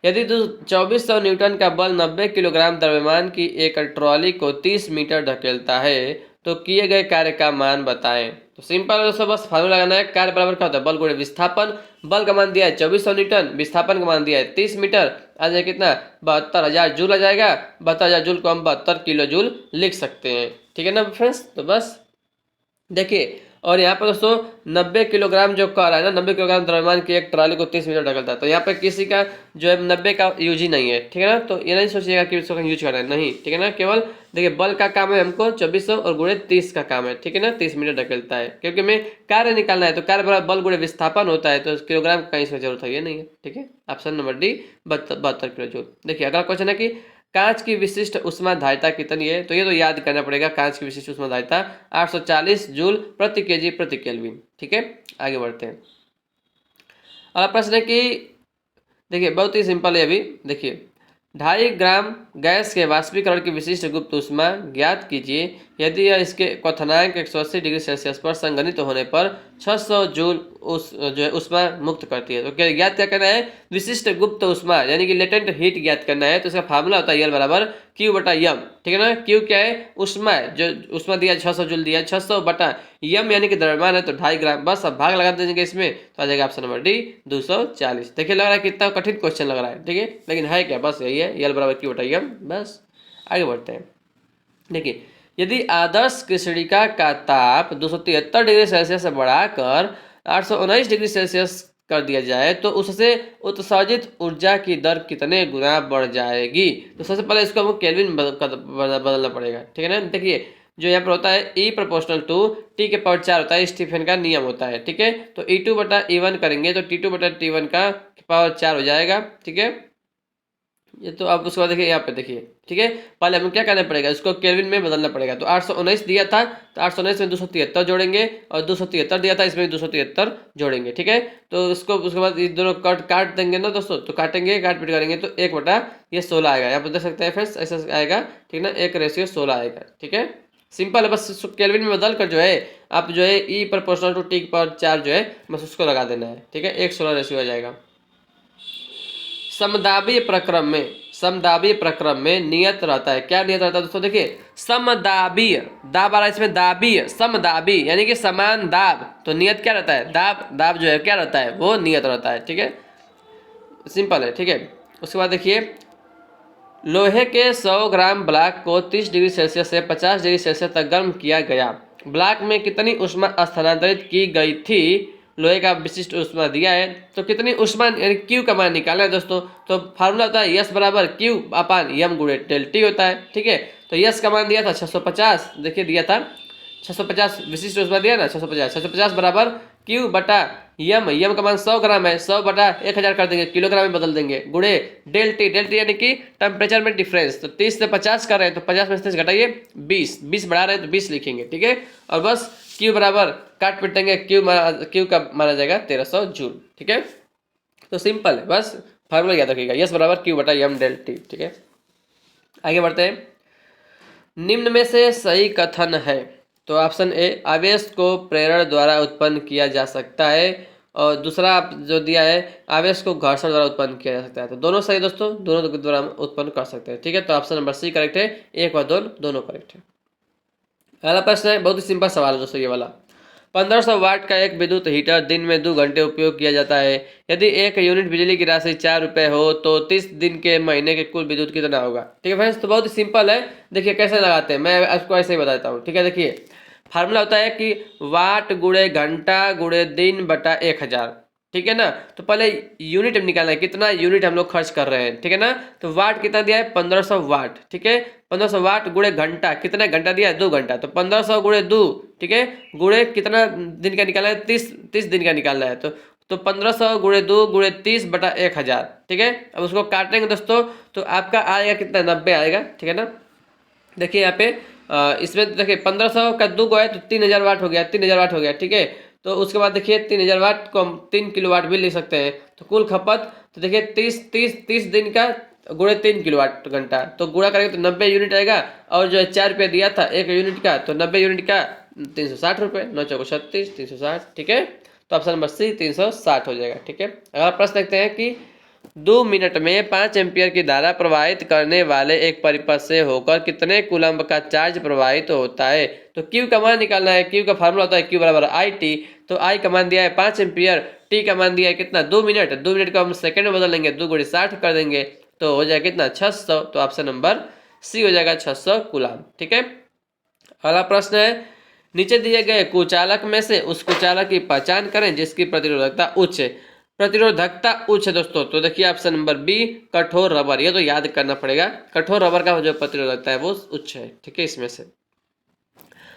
यदि 2400 न्यूटन का बल 90 किलोग्राम द्रव्यमान की एक ट्रॉली को 30 मीटर धकेलता है तो किए गए कार्य का मान बताएं। तो सिंपल है दोस्तों, बस फार्मूला लगाना है। कार्य बराबर क्या होता है, बल गुणे विस्थापन। बल का मान दिया है 2400 न्यूटन, विस्थापन का मान दिया है 30 मीटर, आ जाए कितना 72,000 जूल आ जाएगा। 72,000 जूल को हम 72 किलो जूल लिख सकते हैं, ठीक है ना फ्रेंड्स। तो बस देखिए, और यहाँ पर दोस्तों 90 किलोग्राम जो कह रहा है ना, 90 किलोग्राम द्रव्यमान की एक ट्राली को 30 मीटर ढकलता है, तो यहाँ पे किसी का जो है 90 का यूज ही नहीं है, ठीक है ना। तो ये नहीं सोचिएगा कि इसको यूज करना है, नहीं, ठीक है ना। केवल देखिए बल का काम है हमको 2400 और गुणे 30 का काम है, ठीक है ना, 30 मीटर ढकेलता है, क्योंकि हमें कार्य निकालना है, तो कार्य बराबर बल गुणे विस्थापन होता है, तो किलोग्राम का कहीं से जरूरत है ये नहीं है, ठीक है। Option number D 72 kilo joule. देखिए अगला क्वेश्चन है कि कांच की विशिष्ट ऊष्माधारिता कितनी है। तो ये तो याद करना पड़ेगा, कांच की विशिष्ट ऊष्माधारिता 840 जूल प्रति केजी प्रति केल्विन, ठीक है। आगे बढ़ते हैं। अगला प्रश्न है कि देखिए बहुत ही सिंपल है, अभी देखिए 2.5 ग्राम गैस के वाष्पीकरण की विशिष्ट गुप्त ऊष्मा ज्ञात कीजिए यदि यह इसके क्वथनांक 180 डिग्री सेल्सियस पर संघनित होने पर 600 जूल जो है ऊष्मा मुक्त करती है। तो क्या ज्ञात क्या करना है, विशिष्ट गुप्त ऊष्मा यानी कि लेटेंट हीट ज्ञात करना है। तो इसका फार्मूला होता है एल बराबर क्यू बटा यम, ठीक है ना। क्यू क्या है, ऊष्मा है, जो ऊष्मा दिया 600 जूल दिया, 600 बटा यम यानी कि द्रव्यमान है, तो 2.5 ग्राम, बस अब भाग लगा देंगे इसमें, तो आ जाएगा ऑप्शन नंबर डी 240। देखिए लग रहा है कितना कठिन क्वेश्चन लग रहा है, ठीक है, लेकिन है क्या, बस यही है, एल बराबर क्यू बटा यम, बस। आगे बढ़ते हैं। देखिए यदि आदर्श कृष्णिका का ताप 273 डिग्री सेल्सियस से बढ़ाकर 819 डिग्री सेल्सियस कर दिया जाए तो उससे उत्सर्जित ऊर्जा की दर कितने गुना बढ़ जाएगी। तो सबसे पहले इसको हमको केल्विन बदलना पड़ेगा, ठीक है ना। देखिए जो यहाँ पर होता है E प्रोपोर्शनल टू T के पावर 4 होता है, स्टीफन का नियम होता है, ठीक है। तो E2 बटा E1 करेंगे तो T2 बटा T1 का पावर 4 हो जाएगा, ठीक है। ये तो अब उसके बाद देखिए यहाँ पे देखिए, ठीक है, पहले हमें क्या करना पड़ेगा, इसको केल्विन में बदलना पड़ेगा। तो 819 दिया था, तो 819 में 273 जोड़ेंगे, और 273 दिया था, इसमें 273 जोड़ेंगे, ठीक है। तो उसको उसके बाद ये दोनों काट देंगे ना दोस्तों, तो काटेंगे, काट पीट करेंगे तो 1 बटा ये 16 आएगा। यहाँ पर देख सकते हैं फ्रेंड्स, ऐसा आएगा, ठीक ना, 1:16 आएगा, ठीक है। सिंपल है, बस केल्विन में बदल कर जो है आप जो है E प्रोपोर्शनल टू T की पावर 4 जो है बस उसको लगा देना है, ठीक है, 1:16 रेशियो आ जाएगा। समदाबी प्रक्रम में नियत रहता है। क्या नियत रहता है दोस्तों? देखिए समदाबी, दाब आ रहा है इसमें, दाबी समदाबी यानी कि समान दाब। तो नियत क्या रहता है? दाब, दाब जो है क्या रहता है? वो नियत रहता है। ठीक है, सिंपल है। ठीक है, उसके बाद देखिए लोहे के 100 ग्राम ब्लॉक को 30 डिग्री सेल्सियस से 50 डिग्री सेल्सियस तक गर्म किया गया। ब्लॉक में कितनी ऊष्मा स्थानांतरित की गई थी? लोहे का विशिष्ट ऊष्मा दिया है, तो कितनी ऊष्मा यानी क्यू का मान निकालना है दोस्तों। तो फार्मूला होता है यस बराबर क्यू अपान यम गुणे डेल टी होता है। ठीक है, तो यस का मान दिया था 650, देखिए दिया था 650 विशिष्ट ऊष्मा दिया ना 650 बराबर क्यू बटा यम, यम का मान 100 ग्राम है, 100 बटा 1000 कर देंगे, किलोग्राम में बदल देंगे, गुणे डेल टी, डेल टी यानी कि टेम्परेचर में डिफरेंस। तो 30 से 50 कर रहे हैं तो 50 में से 30 घटाइए 20, 20 बढ़ा रहे हैं तो 20 लिखेंगे। ठीक है, और बस क्यू बराबर काट पीट देंगे, क्यू का माना जाएगा 1300 जूल। ठीक है, तो सिंपल है, बस फार्मूला याद रखिएगा यस बराबर क्यू बटा यम डेल टी। ठीक है, आगे बढ़ते हैं। निम्न में से सही कथन है? तो ऑप्शन ए आवेश को प्रेरण द्वारा उत्पन्न किया जा सकता है, और दूसरा जो दिया है आवेश को घर्षण द्वारा उत्पन्न किया जा सकता है। तो दोनों सही दोस्तों, दोनों के द्वारा हम उत्पन्न कर सकते हैं। ठीक है, तो ऑप्शन नंबर सी करेक्ट है, एक व दोनों करेक्ट है। अगला प्रश्न है, बहुत ही सिंपल सवाल है दोस्तों ये वाला। 1500 वाट का एक विद्युत हीटर दिन में 2 घंटे उपयोग किया जाता है। यदि 1 यूनिट बिजली की राशि 4 रुपये हो तो 30 दिन के महीने के कुल विद्युत कितना होगा? ठीक है फ्रेंड्स, तो बहुत ही सिंपल है। देखिए कैसे लगाते हैं, मैं आपको ऐसे ही बताता हूँ। ठीक है, देखिए फार्मूला होता है कि वाट गुणे घंटा गुणे दिन बटा 1000। ठीक है ना, तो पहले यूनिट निकालना है, कितना यूनिट हम लोग खर्च कर रहे हैं। ठीक है ना, तो वाट कितना दिया है? 1500 वाट। ठीक है, 1500 वाट गुणे घंटा, कितना घंटा दिया है? 2 घंटा। तो 1500 गुणे 2, ठीक है, गुणे कितना दिन का निकालना है? 30 दिन का निकालना है। तो 1500 गुणे 2 गुणे 30 बटा 1000। ठीक है, अब उसको काटेंगे दोस्तों तो आपका आएगा कितना? 90 आएगा। ठीक है ना, देखिए यहाँ पे इसमें देखिए 1500 का 2 को है तो 3000 वाट हो गया, 3000 वाट हो गया। ठीक है, तो उसके बाद देखिए 3000 वाट को हम 3 किलो वाट भी लिख सकते हैं। तो कुल खपत तो देखिए 30 दिन का गुणे 3 किलो वाट घंटा, तो गुणा करेंगे तो 90 यूनिट आएगा। और जो है 4 रुपये दिया था 1 यूनिट का, तो 90 यूनिट का 360 रुपये, 9 चौको 36, 360। ठीक है, तो ऑप्शन नंबर सी 360 हो जाएगा। ठीक है, अगला प्रश्न देखते हैं कि 2 मिनट में 5 एम्पियर की धारा प्रवाहित करने वाले एक परिपथ से होकर कितने कूलम्ब का चार्ज प्रवाहित होता है? तो क्यू का मान निकालना है। क्यू का फार्मूला होता है क्यू बराबर आई टी। तो आई का मान दिया है 5 एम्पियर, टी का मान दिया है कितना? 2 मिनट। 2 मिनट को हम सेकंड में बदल लेंगे, 2 गुणे 60 कर देंगे तो हो जाएगा कितना? 600। तो ऑप्शन नंबर सी हो जाएगा 600 कूलम्ब। ठीक है, अगला प्रश्न है, नीचे दिए गए कुचालक में से उस कुचालक की पहचान करें जिसकी प्रतिरोधकता उच्च है। प्रतिरोधकता उच्च है दोस्तों, तो देखिए ऑप्शन नंबर बी कठोर रबर, ये तो याद करना पड़ेगा। कठोर रबर का जो प्रतिरोधकता है वो उच्च है। ठीक है, इसमें से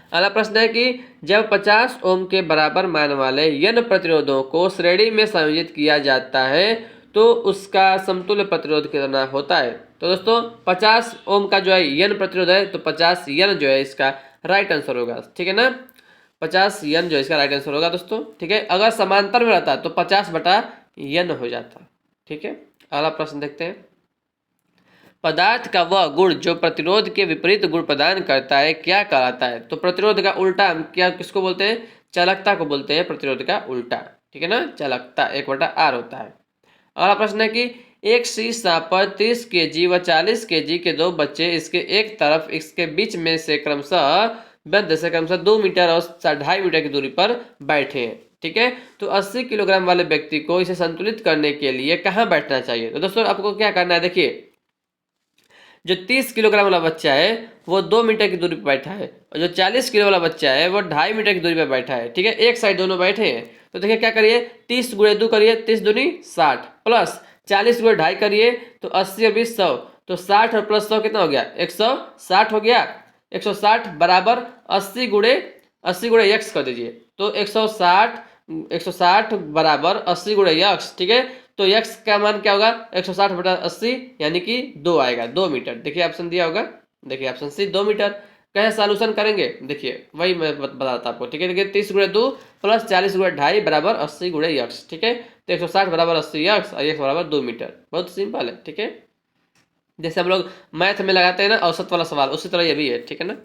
अगला प्रश्न है कि जब 50 ओम के बराबर मान वाले यन प्रतिरोधों को श्रेणी में संयोजित किया जाता है तो उसका समतुल्य प्रतिरोध कितना होता है? तो दोस्तों 50 ओम का जो है यन प्रतिरोध है, तो 50 यन जो है इसका राइट आंसर होगा। ठीक है ना, 50 यन जो है इसका राइट आंसर होगा दोस्तों। ठीक है, अगर समांतर में रहता तो 50 बटा यन हो जाता। ठीक है, अगला प्रश्न देखते हैं। पदार्थ का वह गुण जो प्रतिरोध के विपरीत गुण प्रदान करता है क्या कहलाता है? तो प्रतिरोध का उल्टा हम क्या किसको बोलते हैं? चालकता को बोलते हैं प्रतिरोध का उल्टा। ठीक है ना, चालकता 1/r होता है। अगला प्रश्न है कि एक शीशा पर 30 kg व 40 kg के 2 बच्चे इसके एक तरफ इसके बीच में से क्रमशः 2 मीटर और 2.5 मीटर की दूरी पर बैठे हैं। ठीक है, तो 80 किलोग्राम वाले व्यक्ति को इसे संतुलित करने के लिए कहाँ बैठना चाहिए? तो दोस्तों आपको क्या करना है, देखिए जो 30 किलोग्राम वाला बच्चा है वो 2 मीटर की दूरी पर बैठा है, और जो 40 किलो वाला बच्चा है वो 2.5 मीटर की दूरी पर बैठा है। ठीक है, एक साइड दोनों बैठे हैं। तो देखिए क्या करिए, 30 गुणे 2 करिए, 30 दूनी 60 प्लस 40 गुणे 2.5 करिए तो 80 और 20 100, तो 60 और प्लस 100 कितना हो गया? 160 हो गया। 160 बराबर 80 गुणे x कर दीजिए, तो 160 बराबर 80 गुणे x। ठीक है, तो x का मान क्या होगा? 160 बटा 80 यानी कि 2 आएगा, 2 मीटर। देखिए ऑप्शन दिया होगा, देखिए ऑप्शन सी 2 मीटर। कैसे सॉल्यूशन करेंगे देखिए वही मैं बताता आपको। ठीक है, देखिए 30 गुणे 2 प्लस 40 गुणे 2.5 बराबर 80 गुणे x। ठीक है, तो 160 बराबर 80 x और x बराबर 2 मीटर। बहुत सिंपल है। ठीक है, जैसे हम लोग मैथ में लगाते हैं ना औसत वाला सवाल, उसी तरह ये भी है। ठीक है ना,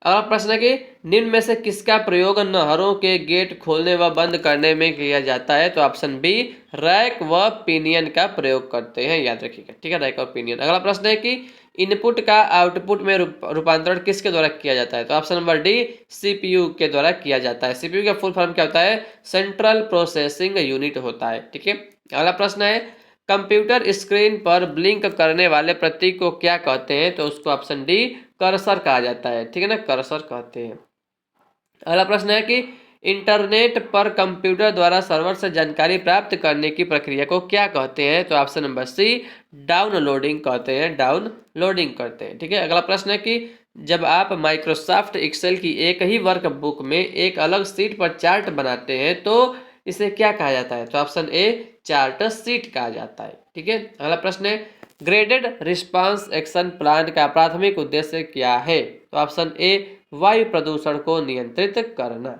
अगला प्रश्न है कि निम्न में से किसका प्रयोग नहरों के गेट खोलने व बंद करने में किया जाता है? तो ऑप्शन बी, रैक व पिनियन का प्रयोग करते हैं, याद रखिएगा, ठीक है, रैक और पिनियन। अगला प्रश्न है कि इनपुट का आउटपुट में रूपांतरण किसके द्वारा किया जाता है? तो ऑप्शन नंबर डी, सीपीयू के द्वारा किया जाता है। सीपीयू का फुल फॉर्म क्या होता है? सेंट्रल प्रोसेसिंग यूनिट होता है, ठीक है। अगला प्रश्न है कंप्यूटर स्क्रीन पर ब्लिंक करने वाले प्रतीक को क्या कहते हैं? तो उसको ऑप्शन डी, कर्सर कहा जाता है, ठीक है ना, कर्सर कहते हैं। अगला प्रश्न है कि इंटरनेट पर कंप्यूटर द्वारा सर्वर से जानकारी प्राप्त करने की प्रक्रिया को क्या कहते हैं? तो ऑप्शन नंबर सी, डाउनलोडिंग कहते हैं, डाउनलोडिंग करते हैं, ठीक है। अगला प्रश्न है कि जब आप माइक्रोसॉफ्ट एक्सेल की एक ही वर्कबुक में एक अलग सीट पर चार्ट बनाते हैं तो इसे क्या कहा जाता है? तो ऑप्शन ए, चार्ट शीट कहा जाता है, ठीक है। अगला प्रश्न है ग्रेडेड रिस्पांस एक्शन प्लान का प्राथमिक उद्देश्य क्या है? तो ऑप्शन ए, वायु प्रदूषण को नियंत्रित करना।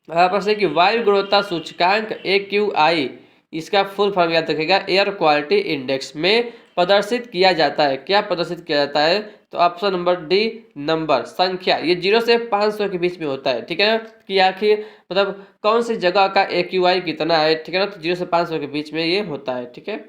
अगला प्रश्न है कि वायु गुणवत्ता सूचकांक AQI, इसका फुल फॉर्म याद रखिएगा, एयर क्वालिटी इंडेक्स में प्रदर्शित किया जाता है। क्या प्रदर्शित किया जाता है? तो ऑप्शन नंबर डी, नंबर, संख्या। ये 0 से 500 के बीच में होता है, ठीक है ना, कि आखिर मतलब कौन सी जगह का AQI कितना है, ठीक है ना, तो 0 से 500 के बीच में ये होता है, ठीक है।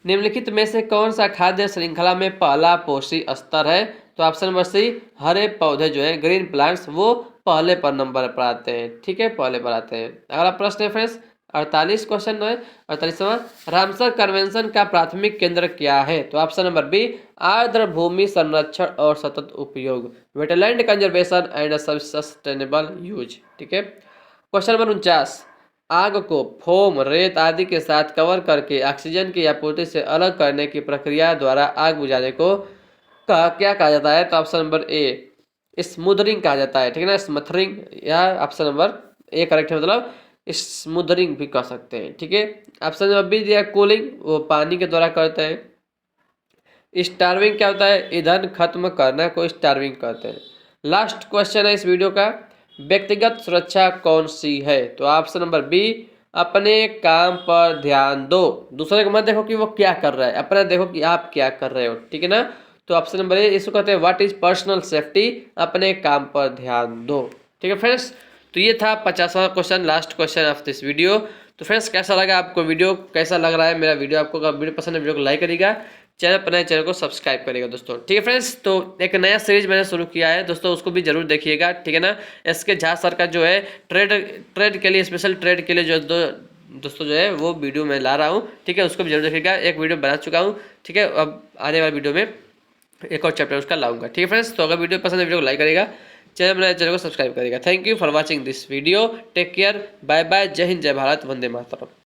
निम्नलिखित में से कौन सा खाद्य श्रृंखला में पहला पोषी स्तर है? तो ऑप्शन नंबर सी, हरे पौधे जो है, ग्रीन प्लांट्स, वो पहले पर नंबर पर आते हैं, ठीक है, पहले पर आते हैं। अगला प्रश्न है फ्रेंड्स 48 क्वेश्चन है, 48वां, रामसर कन्वेंशन का प्राथमिक केंद्र क्या है? तो ऑप्शन नंबर बी, आर्द्र भूमि संरक्षण और सतत उपयोग, wetland conservation and sustainable use, ठीक है। क्वेश्चन नंबर 49, आग को फोम, रेत आदि के साथ कवर करके ऑक्सीजन की आपूर्ति से अलग करने की प्रक्रिया द्वारा आग बुझाने को क्या कहा जाता है? तो ऑप्शन नंबर ए, स्मूदरिंग कहा जाता है, ठीक है ना, स्मथरिंग, या ऑप्शन नंबर ए करेक्ट है, मतलब स्मूदरिंग भी कह सकते हैं, ठीक है। ऑप्शन नंबर बी दिया कूलिंग, वो पानी के द्वारा करते हैं। स्टार्विंग क्या होता है? ईंधन खत्म करना को स्टार्विंग कहते हैं। लास्ट क्वेश्चन है इस वीडियो का, व्यक्तिगत सुरक्षा कौन सी है? तो ऑप्शन नंबर बी, अपने काम पर ध्यान दो, दूसरे को मत देखो कि वो क्या कर रहा है, अपना देखो कि आप क्या कर रहे हो, ठीक है ना। तो ऑप्शन नंबर ए, इसको कहते हैं व्हाट इज पर्सनल सेफ्टी, अपने काम पर ध्यान दो, ठीक है फ्रेंड्स। तो ये था 50वां question, last question of this video. तो फ्रेंड्स कैसा लगा आपको वीडियो, कैसा लग रहा है मेरा वीडियो आपको? अगर वीडियो पसंद है वीडियो को लाइक करिएगा, चैनल पर नए चैनल को सब्सक्राइब करिएगा दोस्तों, ठीक है फ्रेंड्स। तो एक नया सीरीज मैंने शुरू किया है दोस्तों, उसको भी जरूर देखिएगा, ठीक है ना। SK झा सर का जो है ट्रेड के लिए, स्पेशल ट्रेड के लिए जो दोस्तों जो है वो वीडियो मैं ला रहा हूँ, ठीक है, उसको भी जरूर देखिएगा। एक वीडियो बना चुका हूँ, ठीक है, अब आने वाले वीडियो में एक और चैप्टर उसका लाऊंगा, ठीक है फ्रेंड्स। तो अगर वीडियो पसंद है वीडियो को लाइक करिएगा, चैनल को सब्सक्राइब करिएगा। Thank you for watching this video, take care, bye bye, जय हिंद, जय भारत, वंदे मातरम।